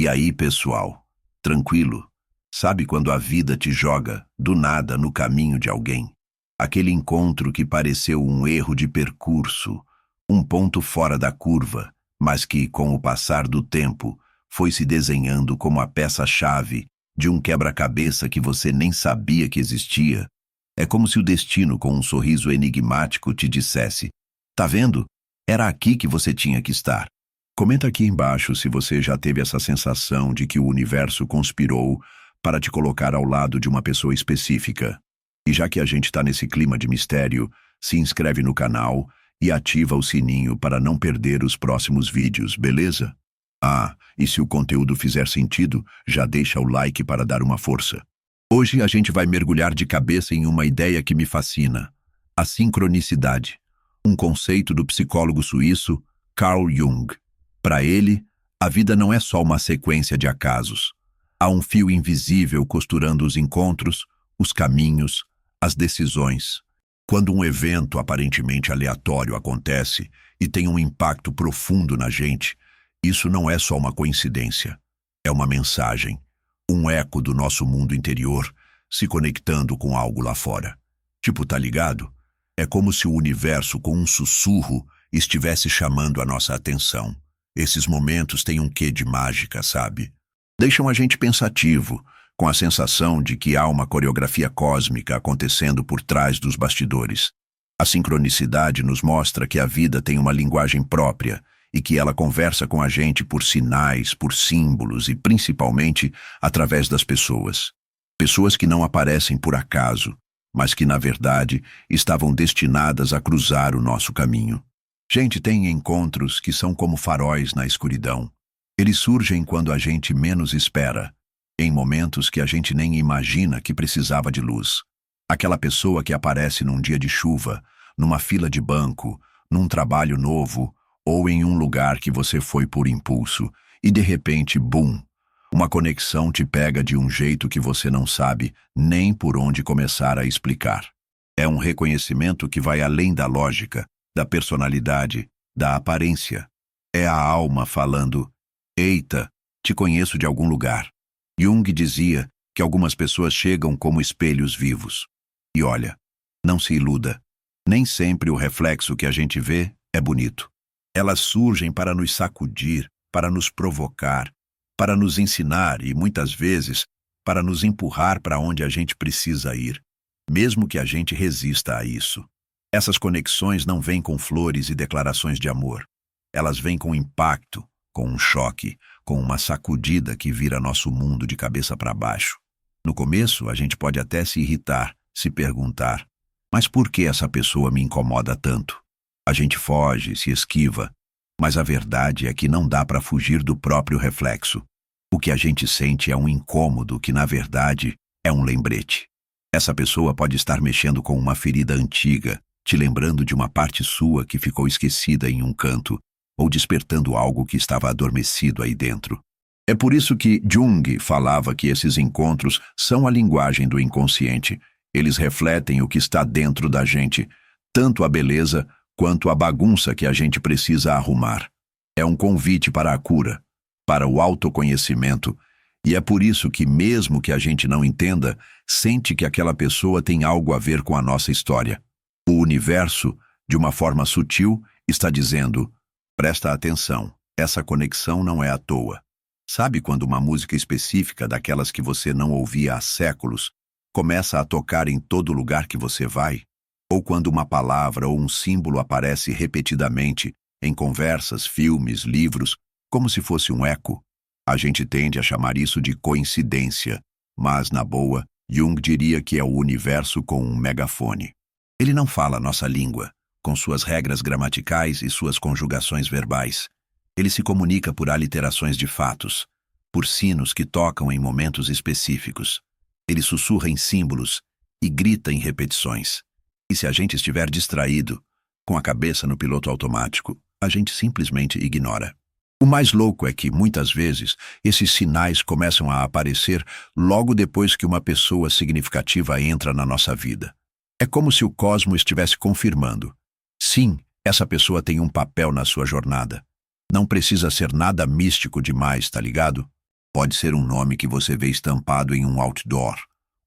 E aí, pessoal? Tranquilo? Sabe quando a vida te joga, do nada, no caminho de alguém? Aquele encontro que pareceu um erro de percurso, um ponto fora da curva, mas que, com o passar do tempo, foi se desenhando como a peça-chave de um quebra-cabeça que você nem sabia que existia. É como se o destino, com um sorriso enigmático, te dissesse: "Tá vendo? Era aqui que você tinha que estar." Comenta aqui embaixo se você já teve essa sensação de que o universo conspirou para te colocar ao lado de uma pessoa específica. E já que a gente está nesse clima de mistério, se inscreve no canal e ativa o sininho para não perder os próximos vídeos, beleza? Ah, e se o conteúdo fizer sentido, já deixa o like para dar uma força. Hoje a gente vai mergulhar de cabeça em uma ideia que me fascina: a sincronicidade, um conceito do psicólogo suíço Carl Jung. Para ele, a vida não é só uma sequência de acasos. Há um fio invisível costurando os encontros, os caminhos, as decisões. Quando um evento aparentemente aleatório acontece e tem um impacto profundo na gente, isso não é só uma coincidência. É uma mensagem, um eco do nosso mundo interior se conectando com algo lá fora. Tipo, tá ligado? É como se o universo, com um sussurro, estivesse chamando a nossa atenção. Esses momentos têm um quê de mágica, sabe? Deixam a gente pensativo, com a sensação de que há uma coreografia cósmica acontecendo por trás dos bastidores. A sincronicidade nos mostra que a vida tem uma linguagem própria e que ela conversa com a gente por sinais, por símbolos e, principalmente, através das pessoas. Pessoas que não aparecem por acaso, mas que, na verdade, estavam destinadas a cruzar o nosso caminho. Gente, tem encontros que são como faróis na escuridão. Eles surgem quando a gente menos espera, em momentos que a gente nem imagina que precisava de luz. Aquela pessoa que aparece num dia de chuva, numa fila de banco, num trabalho novo, ou em um lugar que você foi por impulso, e de repente, bum, uma conexão te pega de um jeito que você não sabe nem por onde começar a explicar. É um reconhecimento que vai além da lógica, da personalidade, da aparência. É a alma falando: "Eita, te conheço de algum lugar." Jung dizia que algumas pessoas chegam como espelhos vivos. E olha, não se iluda, nem sempre o reflexo que a gente vê é bonito. Elas surgem para nos sacudir, para nos provocar, para nos ensinar e, muitas vezes, para nos empurrar para onde a gente precisa ir, mesmo que a gente resista a isso. Essas conexões não vêm com flores e declarações de amor. Elas vêm com impacto, com um choque, com uma sacudida que vira nosso mundo de cabeça para baixo. No começo, a gente pode até se irritar, se perguntar: mas por que essa pessoa me incomoda tanto? A gente foge, se esquiva, mas a verdade é que não dá para fugir do próprio reflexo. O que a gente sente é um incômodo que, na verdade, é um lembrete. Essa pessoa pode estar mexendo com uma ferida antiga, te lembrando de uma parte sua que ficou esquecida em um canto, ou despertando algo que estava adormecido aí dentro. É por isso que Jung falava que esses encontros são a linguagem do inconsciente. Eles refletem o que está dentro da gente, tanto a beleza quanto a bagunça que a gente precisa arrumar. É um convite para a cura, para o autoconhecimento, e é por isso que, mesmo que a gente não entenda, sente que aquela pessoa tem algo a ver com a nossa história. O universo, de uma forma sutil, está dizendo: presta atenção, essa conexão não é à toa. Sabe quando uma música específica, daquelas que você não ouvia há séculos, começa a tocar em todo lugar que você vai? Ou quando uma palavra ou um símbolo aparece repetidamente em conversas, filmes, livros, como se fosse um eco? A gente tende a chamar isso de coincidência, mas, na boa, Jung diria que é o universo com um megafone. Ele não fala nossa língua, com suas regras gramaticais e suas conjugações verbais. Ele se comunica por aliterações de fatos, por sinos que tocam em momentos específicos. Ele sussurra em símbolos e grita em repetições. E se a gente estiver distraído, com a cabeça no piloto automático, a gente simplesmente ignora. O mais louco é que, muitas vezes, esses sinais começam a aparecer logo depois que uma pessoa significativa entra na nossa vida. É como se o cosmos estivesse confirmando: sim, essa pessoa tem um papel na sua jornada. Não precisa ser nada místico demais, tá ligado? Pode ser um nome que você vê estampado em um outdoor,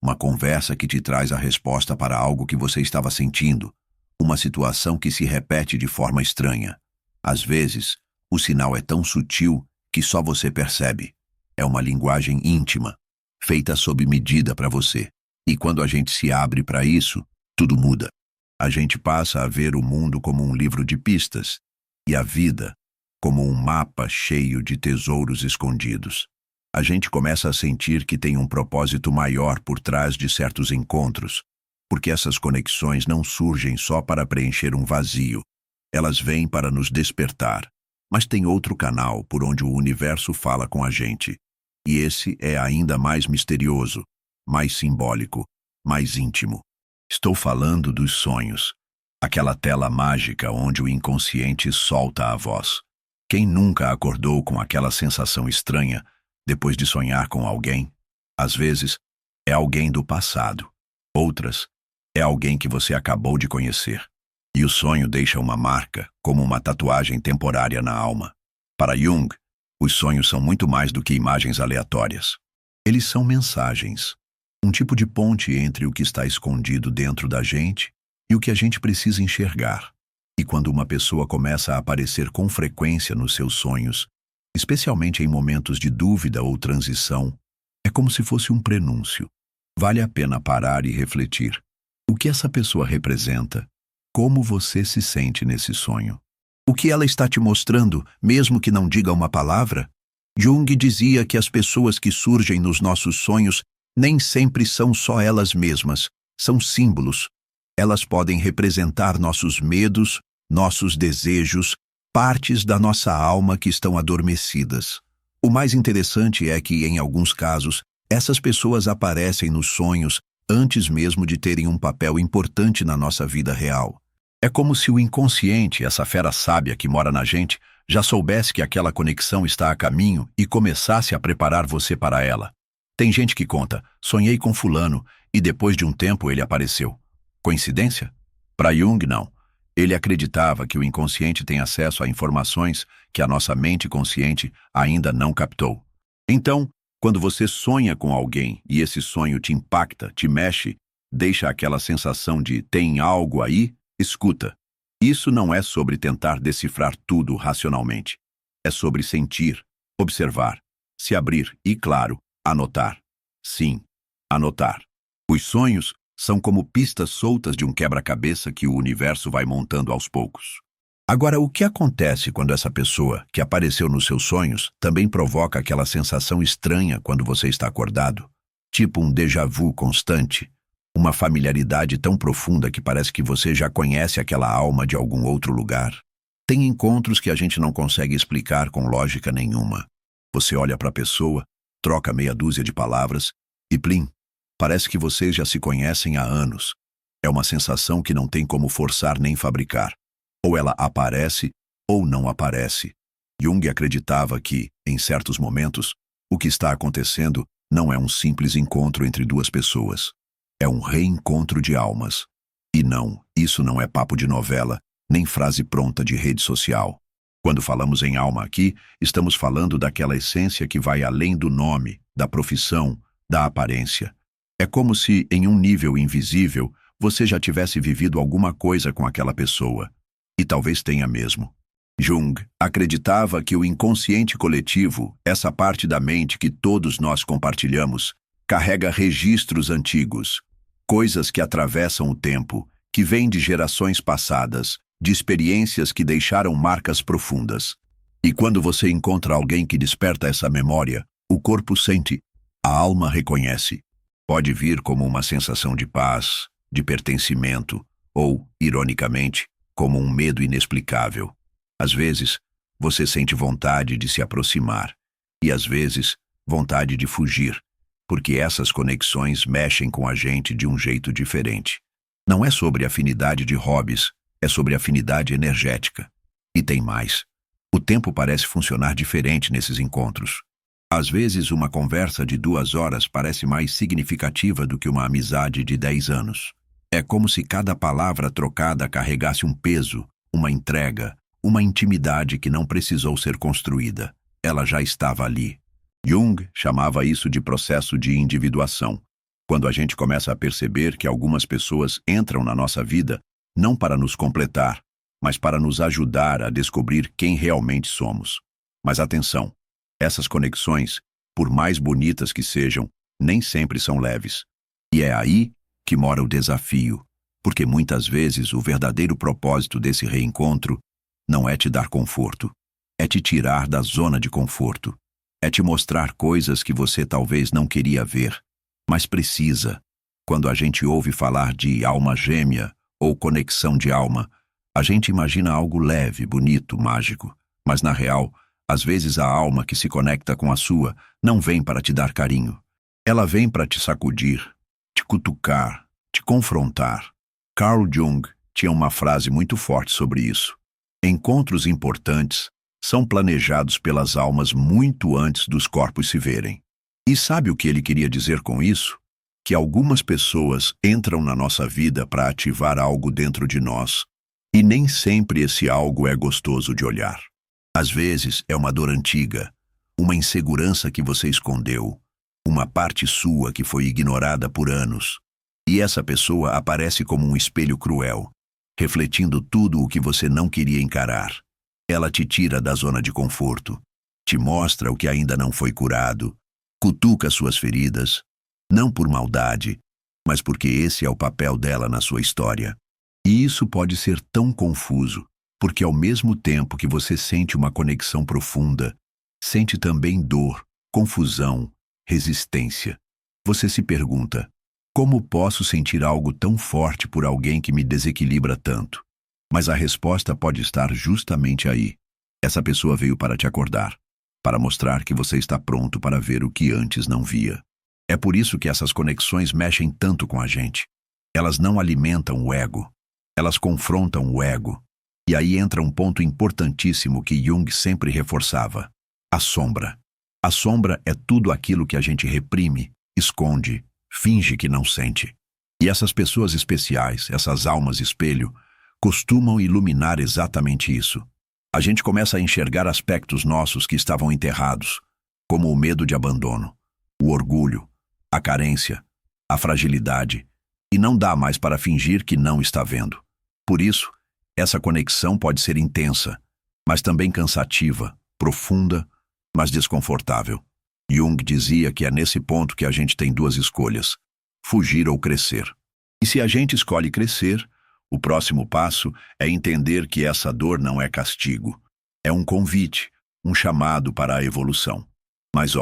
uma conversa que te traz a resposta para algo que você estava sentindo, uma situação que se repete de forma estranha. Às vezes, o sinal é tão sutil que só você percebe. É uma linguagem íntima, feita sob medida para você. E quando a gente se abre para isso, tudo muda. A gente passa a ver o mundo como um livro de pistas e a vida como um mapa cheio de tesouros escondidos. A gente começa a sentir que tem um propósito maior por trás de certos encontros, porque essas conexões não surgem só para preencher um vazio. Elas vêm para nos despertar. Mas tem outro canal por onde o universo fala com a gente. E esse é ainda mais misterioso, mais simbólico, mais íntimo. Estou falando dos sonhos. Aquela tela mágica onde o inconsciente solta a voz. Quem nunca acordou com aquela sensação estranha depois de sonhar com alguém? Às vezes, é alguém do passado. Outras, é alguém que você acabou de conhecer. E o sonho deixa uma marca, como uma tatuagem temporária na alma. Para Jung, os sonhos são muito mais do que imagens aleatórias. Eles são mensagens. Um tipo de ponte entre o que está escondido dentro da gente e o que a gente precisa enxergar. E quando uma pessoa começa a aparecer com frequência nos seus sonhos, especialmente em momentos de dúvida ou transição, é como se fosse um prenúncio. Vale a pena parar e refletir. O que essa pessoa representa? Como você se sente nesse sonho? O que ela está te mostrando, mesmo que não diga uma palavra? Jung dizia que as pessoas que surgem nos nossos sonhos nem sempre são só elas mesmas, são símbolos. Elas podem representar nossos medos, nossos desejos, partes da nossa alma que estão adormecidas. O mais interessante é que, em alguns casos, essas pessoas aparecem nos sonhos antes mesmo de terem um papel importante na nossa vida real. É como se o inconsciente, essa fera sábia que mora na gente, já soubesse que aquela conexão está a caminho e começasse a preparar você para ela. Tem gente que conta, sonhei com fulano e depois de um tempo ele apareceu. Coincidência? Para Jung, não. Ele acreditava que o inconsciente tem acesso a informações que a nossa mente consciente ainda não captou. Então, quando você sonha com alguém e esse sonho te impacta, te mexe, deixa aquela sensação de tem algo aí, escuta. Isso não é sobre tentar decifrar tudo racionalmente. É sobre sentir, observar, se abrir e, claro, anotar. Sim, anotar. Os sonhos são como pistas soltas de um quebra-cabeça que o universo vai montando aos poucos. Agora, o que acontece quando essa pessoa, que apareceu nos seus sonhos, também provoca aquela sensação estranha quando você está acordado? Tipo um déjà vu constante, uma familiaridade tão profunda que parece que você já conhece aquela alma de algum outro lugar. Tem encontros que a gente não consegue explicar com lógica nenhuma. Você olha para a pessoa, troca meia dúzia de palavras e plim, parece que vocês já se conhecem há anos. É uma sensação que não tem como forçar nem fabricar. Ou ela aparece, ou não aparece. Jung acreditava que, em certos momentos, o que está acontecendo não é um simples encontro entre duas pessoas. É um reencontro de almas. E não, isso não é papo de novela, nem frase pronta de rede social. Quando falamos em alma aqui, estamos falando daquela essência que vai além do nome, da profissão, da aparência. É como se, em um nível invisível, você já tivesse vivido alguma coisa com aquela pessoa. E talvez tenha mesmo. Jung acreditava que o inconsciente coletivo, essa parte da mente que todos nós compartilhamos, carrega registros antigos, coisas que atravessam o tempo, que vêm de gerações passadas, de experiências que deixaram marcas profundas. E quando você encontra alguém que desperta essa memória, o corpo sente, a alma reconhece. Pode vir como uma sensação de paz, de pertencimento, ou, ironicamente, como um medo inexplicável. Às vezes, você sente vontade de se aproximar, e às vezes, vontade de fugir, porque essas conexões mexem com a gente de um jeito diferente. Não é sobre afinidade de hobbies, é sobre afinidade energética. E tem mais. O tempo parece funcionar diferente nesses encontros. Às vezes, uma conversa de 2 horas parece mais significativa do que uma amizade de 10 anos. É como se cada palavra trocada carregasse um peso, uma entrega, uma intimidade que não precisou ser construída. Ela já estava ali. Jung chamava isso de processo de individuação, quando a gente começa a perceber que algumas pessoas entram na nossa vida não para nos completar, mas para nos ajudar a descobrir quem realmente somos. Mas atenção, essas conexões, por mais bonitas que sejam, nem sempre são leves. E é aí que mora o desafio, porque muitas vezes o verdadeiro propósito desse reencontro não é te dar conforto, é te tirar da zona de conforto, é te mostrar coisas que você talvez não queria ver, mas precisa. Quando a gente ouve falar de alma gêmea ou conexão de alma, a gente imagina algo leve, bonito, mágico, mas na real, às vezes a alma que se conecta com a sua não vem para te dar carinho. Ela vem para te sacudir, te cutucar, te confrontar. Carl Jung tinha uma frase muito forte sobre isso. Encontros importantes são planejados pelas almas muito antes dos corpos se verem. E sabe o que ele queria dizer com isso? Que algumas pessoas entram na nossa vida para ativar algo dentro de nós, e nem sempre esse algo é gostoso de olhar. Às vezes é uma dor antiga, uma insegurança que você escondeu, uma parte sua que foi ignorada por anos. E essa pessoa aparece como um espelho cruel, refletindo tudo o que você não queria encarar. Ela te tira da zona de conforto, te mostra o que ainda não foi curado, cutuca suas feridas, não por maldade, mas porque esse é o papel dela na sua história. E isso pode ser tão confuso, porque ao mesmo tempo que você sente uma conexão profunda, sente também dor, confusão, resistência. Você se pergunta: como posso sentir algo tão forte por alguém que me desequilibra tanto? Mas a resposta pode estar justamente aí. Essa pessoa veio para te acordar, para mostrar que você está pronto para ver o que antes não via. É por isso que essas conexões mexem tanto com a gente. Elas não alimentam o ego, elas confrontam o ego. E aí entra um ponto importantíssimo que Jung sempre reforçava: a sombra. A sombra é tudo aquilo que a gente reprime, esconde, finge que não sente. E essas pessoas especiais, essas almas espelho, costumam iluminar exatamente isso. A gente começa a enxergar aspectos nossos que estavam enterrados, como o medo de abandono, o orgulho, a carência, a fragilidade, e não dá mais para fingir que não está vendo. Por isso, essa conexão pode ser intensa, mas também cansativa, profunda, mas desconfortável. Jung dizia que é nesse ponto que a gente tem duas escolhas: fugir ou crescer. E se a gente escolhe crescer, o próximo passo é entender que essa dor não é castigo. É um convite, um chamado para a evolução. Mas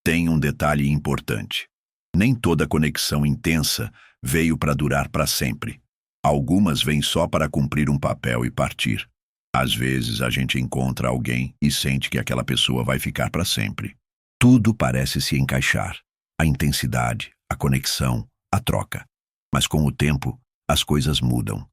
tem um detalhe importante. Nem toda conexão intensa veio para durar para sempre. Algumas vêm só para cumprir um papel e partir. Às vezes a gente encontra alguém e sente que aquela pessoa vai ficar para sempre. Tudo parece se encaixar. A intensidade, a conexão, a troca. Mas com o tempo, as coisas mudam.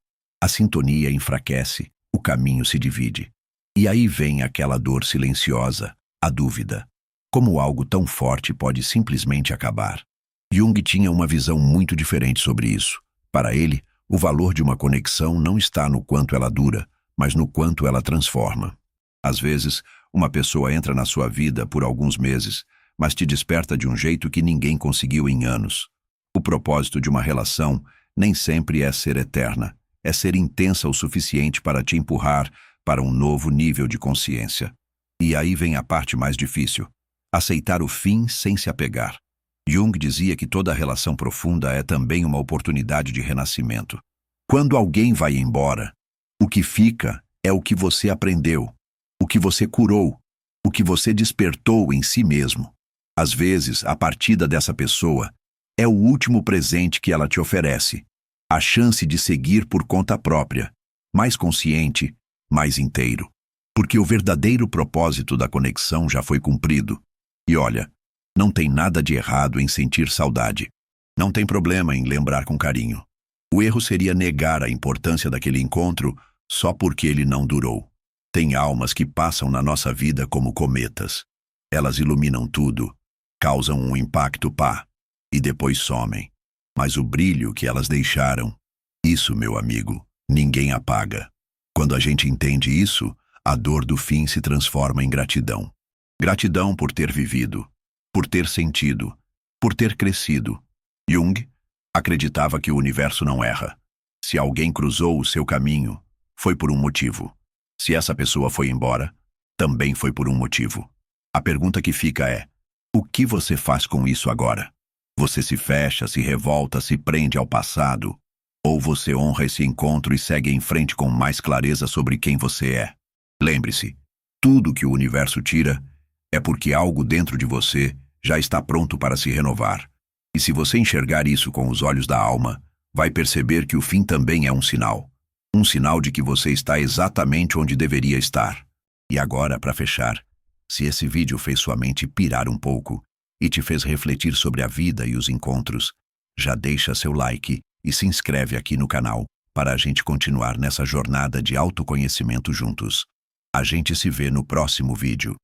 A sintonia enfraquece, o caminho se divide. E aí vem aquela dor silenciosa, a dúvida. Como algo tão forte pode simplesmente acabar? Jung tinha uma visão muito diferente sobre isso. Para ele, o valor de uma conexão não está no quanto ela dura, mas no quanto ela transforma. Às vezes, uma pessoa entra na sua vida por alguns meses, mas te desperta de um jeito que ninguém conseguiu em anos. O propósito de uma relação nem sempre é ser eterna, é ser intensa o suficiente para te empurrar para um novo nível de consciência. E aí vem a parte mais difícil: aceitar o fim sem se apegar. Jung dizia que toda relação profunda é também uma oportunidade de renascimento. Quando alguém vai embora, o que fica é o que você aprendeu, o que você curou, o que você despertou em si mesmo. Às vezes, a partida dessa pessoa é o último presente que ela te oferece, a chance de seguir por conta própria, mais consciente, mais inteiro. Porque o verdadeiro propósito da conexão já foi cumprido. E olha, não tem nada de errado em sentir saudade. Não tem problema em lembrar com carinho. O erro seria negar a importância daquele encontro só porque ele não durou. Tem almas que passam na nossa vida como cometas. Elas iluminam tudo, causam um impacto e depois somem. Mas o brilho que elas deixaram, isso, meu amigo, ninguém apaga. Quando a gente entende isso, a dor do fim se transforma em gratidão. Gratidão por ter vivido. por ter sentido, por ter crescido. Jung acreditava que o universo não erra. Se alguém cruzou o seu caminho, foi por um motivo. Se essa pessoa foi embora, também foi por um motivo. A pergunta que fica é: o que você faz com isso agora? Você se fecha, se revolta, se prende ao passado? Ou você honra esse encontro e segue em frente com mais clareza sobre quem você é? Lembre-se, tudo que o universo tira é porque algo dentro de você já está pronto para se renovar. E se você enxergar isso com os olhos da alma, vai perceber que o fim também é um sinal. Um sinal de que você está exatamente onde deveria estar. E agora, para fechar, se esse vídeo fez sua mente pirar um pouco e te fez refletir sobre a vida e os encontros, já deixa seu like e se inscreve aqui no canal para a gente continuar nessa jornada de autoconhecimento juntos. A gente se vê no próximo vídeo.